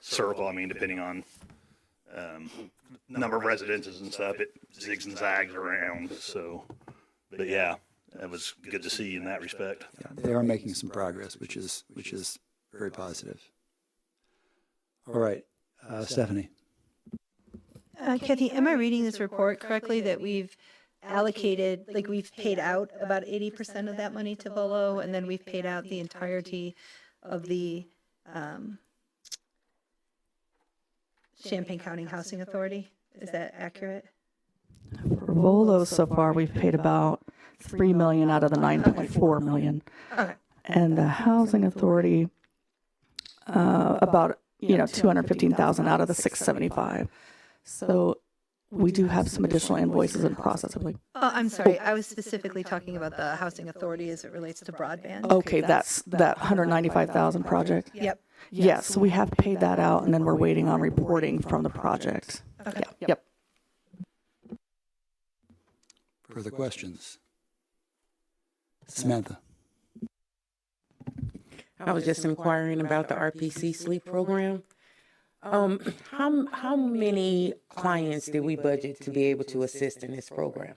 circle. I mean, depending on number of residences and stuff, it zigs and zags around. So, but yeah, that was good to see in that respect. Yeah, they are making some progress, which is very positive. All right, Stephanie. Kathy, am I reading this report correctly that we've allocated, like we've paid out about 80% of that money to Volo, and then we've paid out the entirety of the Champaign County Housing Authority? Is that accurate? for Volo so far, we've paid about $3 million out of the $9.4 million. Okay. And the Housing Authority, about, $215,000 out of the $675,000. So we do have some additional invoices in process, I believe. Oh, I'm sorry. I was specifically talking about the Housing Authority as it relates to broadband. Okay, that's that $195,000 project. Yep. Yes, we have paid that out, and then we're waiting on reporting from the project. Okay. Yep. Further questions? Samantha. I was just inquiring about the RPC sleep program. How many clients did we budget to be able to assist in this program?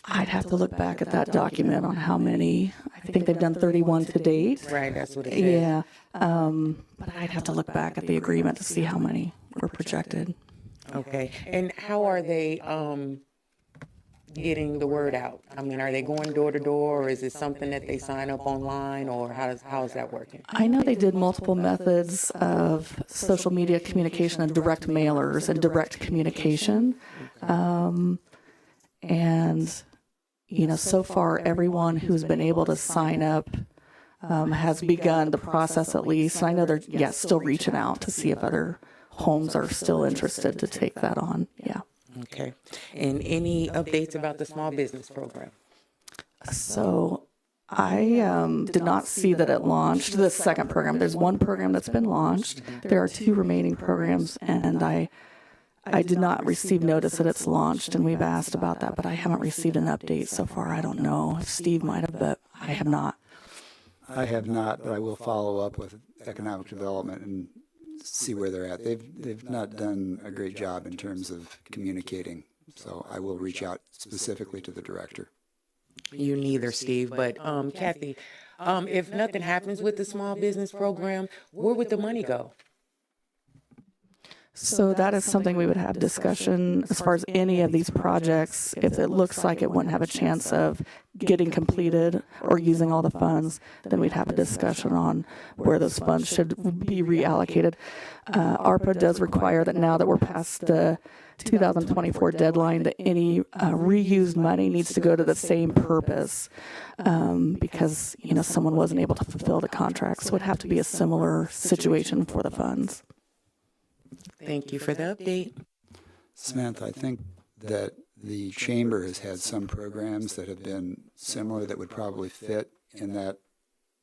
I'd have to look back at that document on how many. I think they've done 31 to date. Right, that's what it said. Yeah, but I'd have to look back at the agreement to see how many were projected. Okay, and how are they getting the word out? I mean, are they going door to door, or is it something that they sign up online, or how is that working? I know they did multiple methods of social media communication and direct mailers and direct communication. And, so far everyone who's been able to sign up has begun the process at least. I know they're still reaching out to see if other homes are still interested to take that on. Yeah. Okay. And any updates about the small business program? So I did not see that it launched, the second program. There's one program that's been launched. There are 2 remaining programs, and I did not receive notice that it's launched, and we've asked about that, but I haven't received an update so far. I don't know if Steve might have, but I have not. I have not, but I will follow up with economic development and see where they're at. They've not done a great job in terms of communicating, so I will reach out specifically to the director. You neither, Steve, but Kathy, if nothing happens with the small business program, where would the money go? So that is something we would have discussion as far as any of these projects. If it looks like it wouldn't have a chance of getting completed or using all the funds, then we'd have a discussion on where those funds should be reallocated. ARPA does require that now that we're past the 2024 deadline, that any reused money needs to go to the same purpose because, someone wasn't able to fulfill the contract. So it would have to be a similar situation for the funds. Thank you for the update. Samantha, I think that the chamber has had some programs that have been similar that would probably fit in that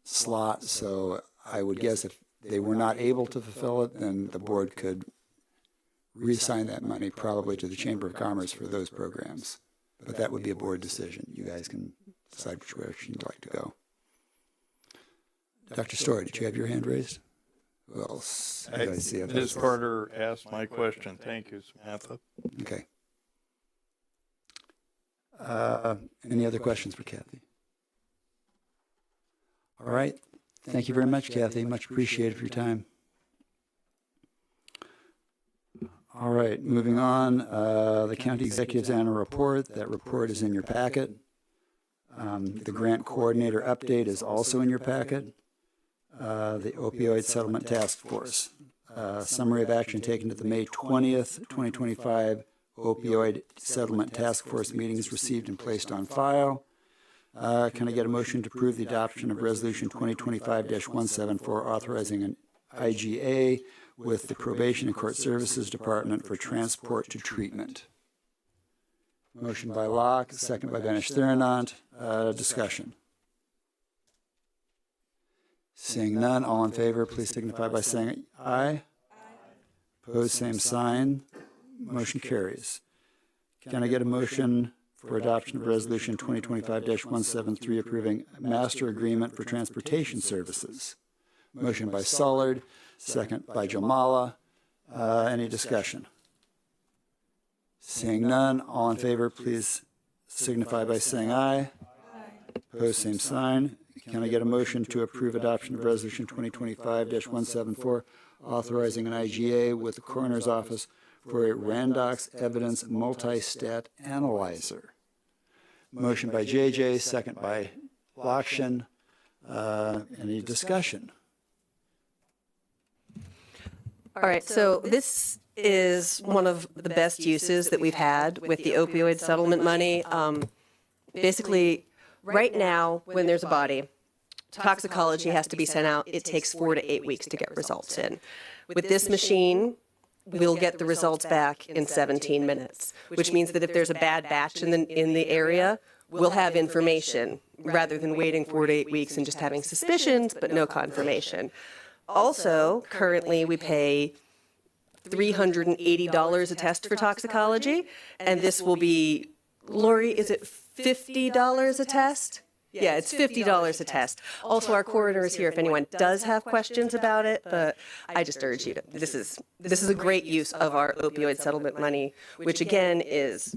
slot. So I would guess if they were not able to fulfill it, then the board could reassign that money probably to the Chamber of Commerce for those programs. But that would be a board decision. You guys can decide which direction you'd like to go. Dr. Story, did you have your hand raised? Who else? Did I see it? Ms. Carter asked my question. Thank you, Samantha. Okay. Any other questions for Kathy? All right. Thank you very much, Kathy. Much appreciated for your time. All right, moving on. The County Executive's Annual Report. That report is in your packet. The Grant Coordinator update is also in your packet. The Opioid Settlement Task Force. Summary of action taken at the May 20th, 2025 Opioid Settlement Task Force meeting is received and placed on file. Can I get a motion to approve the adoption of Resolution 2025-174 authorizing an IGA with the Probation and Court Services Department for transport to treatment? Motion by Locke, second by Vanish Theranont. Discussion. Seeing none, all in favor, please signify by saying aye. Opposed, same sign. Motion carries. Can I get a motion for adoption of Resolution 2025-173 approving a master agreement for transportation services? Motion by Sullard, second by Jamala. Any discussion? Seeing none, all in favor, please signify by saying aye. Opposed, same sign. Can I get a motion to approve adoption of Resolution 2025-174 authorizing an IGA with the Coroner's Office for a Randox Evidence Multi-Stat Analyzer? Motion by JJ, second by Lakshan. Any discussion? All right, so this is one of the best uses that we've had with the opioid settlement money. Basically, right now, when there's a body, toxicology has to be sent out. It takes 4 to 8 weeks to get results in. With this machine, we'll get the results back in 17 minutes, which means that if there's a bad batch in the area, we'll have information rather than waiting 4 to 8 weeks and just having suspicions but no confirmation. Also, currently we pay $380 a test for toxicology, and this will be, Lori, is it $50 a test? Yeah, it's $50 a test. Also, our coroner is here if anyone does have questions about it, but I just urge you to, this is a great use of our opioid settlement money, which again is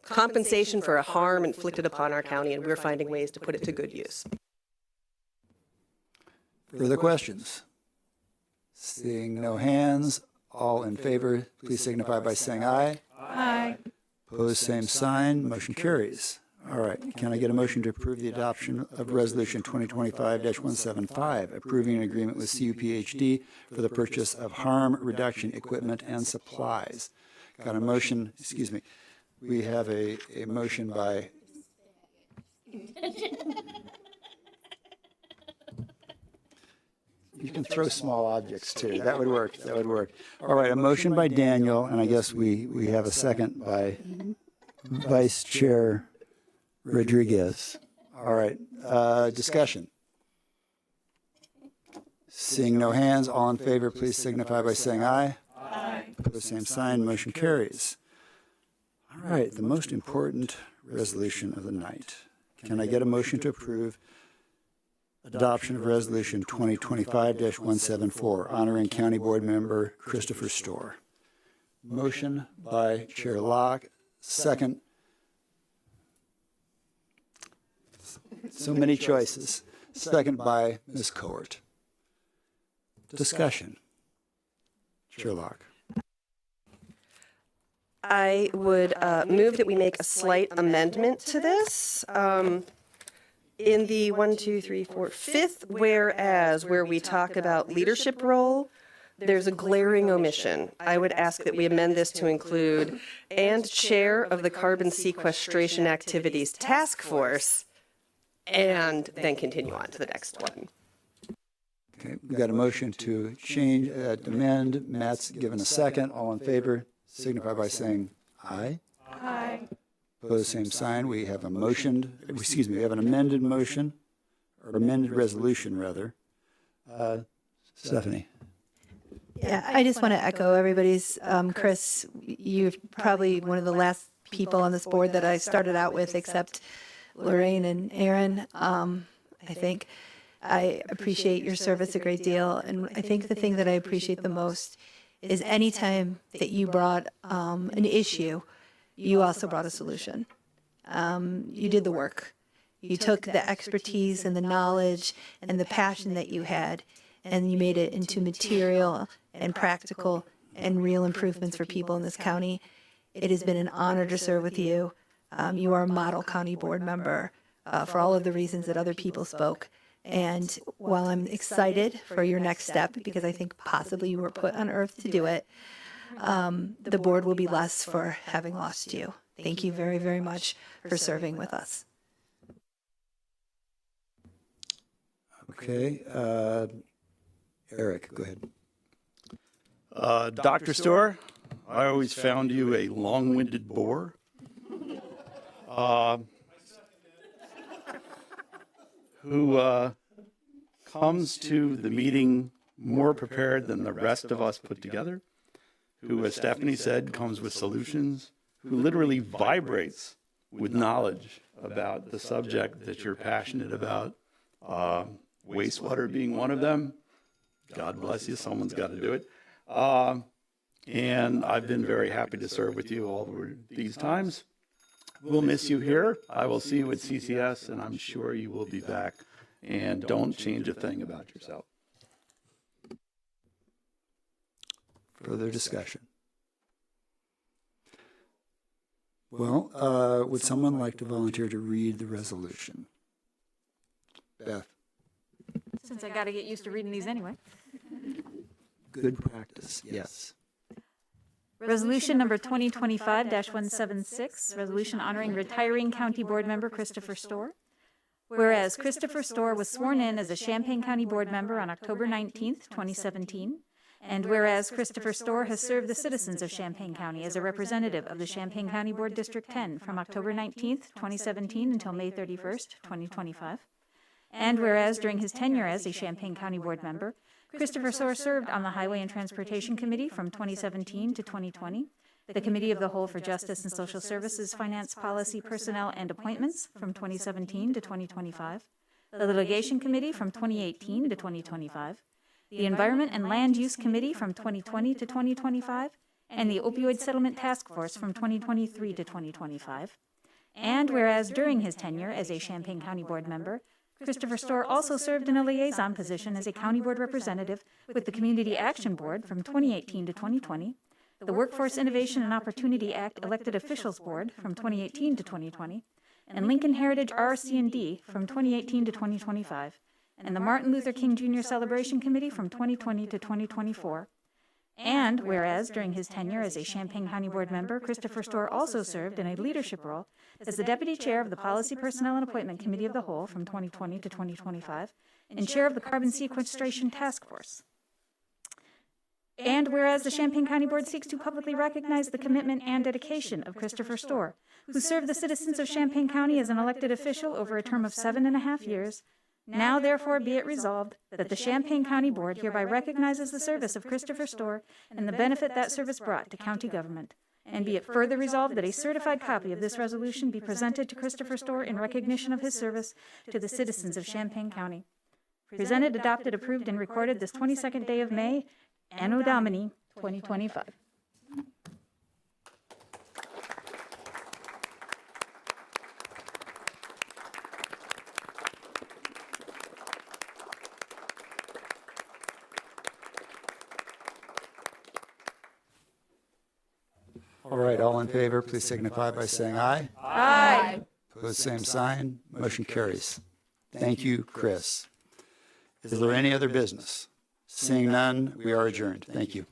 compensation for a harm inflicted upon our county, and we're finding ways to put it to good use. Further questions? Seeing no hands, all in favor, please signify by saying aye. Aye. Opposed, same sign. Motion carries. All right. Can I get a motion to approve the adoption of Resolution 2025-175, approving an agreement with CUPHD for the purchase of harm reduction equipment and supplies? Got a motion, excuse me. We have a motion by You can throw small objects too. That would work. That would work. All right, a motion by Daniel, and I guess we have a second by Vice Chair Rodriguez. All right, discussion. Seeing no hands, all in favor, please signify by saying aye. Aye. Opposed, same sign. Motion carries. All right, the most important resolution of the night. Can I get a motion to approve adoption of Resolution 2025-174, honoring County Board Member Christopher Storr? Motion by Chair Locke, second. So many choices. Second by Ms. Court. Discussion. Chair Locke. I would move that we make a slight amendment to this. In the 5th whereas, where we talk about leadership role, there's a glaring omission. I would ask that we amend this to include and chair of the Carbon Sequestration Activities Task Force, and then continue on to the next one. Okay, we've got a motion to change, amend. Matt's given a second. All in favor, signify by saying aye. Aye. Opposed, same sign. We have a motion, excuse me, we have an amended motion, or amended resolution, rather. Stephanie. Yeah, I just want to echo everybody's, Chris, you're probably one of the last people on this board that I started out with, except Lorraine and Aaron. I think I appreciate your service a great deal, and I think the thing that I appreciate the most is any time that you brought an issue, you also brought a solution. You did the work. You took the expertise and the knowledge and the passion that you had, and you made it into material and practical and real improvements for people in this county. It has been an honor to serve with you. You are a model county board member for all of the reasons that other people spoke. And while I'm excited for your next step, because I think possibly you were put on earth to do it, the board will be less for having lost you. Thank you very, very much for serving with us. Okay, Eric, go ahead. Dr. Storr, I always found you a long-winded bore. Who comes to the meeting more prepared than the rest of us put together, who, as Stephanie said, comes with solutions, who literally vibrates with knowledge about the subject that you're passionate about, wastewater being one of them. God bless you, someone's got to do it. And I've been very happy to serve with you all these times. We'll miss you here. I will see you at CCS, and I'm sure you will be back. And don't change a thing about yourself. Further discussion? Well, would someone like to volunteer to read the resolution? Beth? Since I got to get used to reading these anyway. Good practice, yes. Resolution number 2025-176, resolution honoring retiring County Board Member Christopher Storr. Whereas Christopher Storr was sworn in as a Champaign County Board Member on October 19th, 2017, and whereas Christopher Storr has served the citizens of Champaign County as a representative of the Champaign County Board District 10 from October 19th, 2017 until May 31st, 2025, and whereas during his tenure as a Champaign County Board Member, Christopher Storr served on the Highway and Transportation Committee from 2017 to 2020, the Committee of the Whole for Justice and Social Services, Finance, Policy, Personnel, and Appointments from 2017 to 2025, the Litigation Committee from 2018 to 2025, the Environment and Land Use Committee from 2020 to 2025, and the Opioid Settlement Task Force from 2023 to 2025. And whereas during his tenure as a Champaign County Board Member, Christopher Storr also served in a liaison position as a County Board Representative with the Community Action Board from 2018 to 2020, the Workforce Innovation and Opportunity Act Elected Officials Board from 2018 to 2020, and Lincoln Heritage RC&D from 2018 to 2025, and the Martin Luther King Jr. Celebration Committee from 2020 to 2024. And whereas during his tenure as a Champaign County Board member, Christopher Storr also served in a leadership role as the Deputy Chair of the Policy, Personnel, and Appointment Committee of the Whole from 2020 to 2025 and Chair of the Carbon Sequestration Task Force. And whereas the Champaign County Board seeks to publicly recognize the commitment and dedication of Christopher Storr, who served the citizens of Champaign County as an elected official over a term of 7.5 years, now therefore be it resolved that the Champaign County Board hereby recognizes the service of Christopher Storr and the benefit that service brought to county government. And be it further resolved that a certified copy of this resolution be presented to Christopher Storr in recognition of his service to the citizens of Champaign County. Presented, adopted, approved, and recorded this 22nd day of May, Anno Domini 2025. All right, all in favor, please signify by saying aye. Aye. Opposed, same sign. Motion carries. Thank you, Chris. Is there any other business? Seeing none, we are adjourned. Thank you.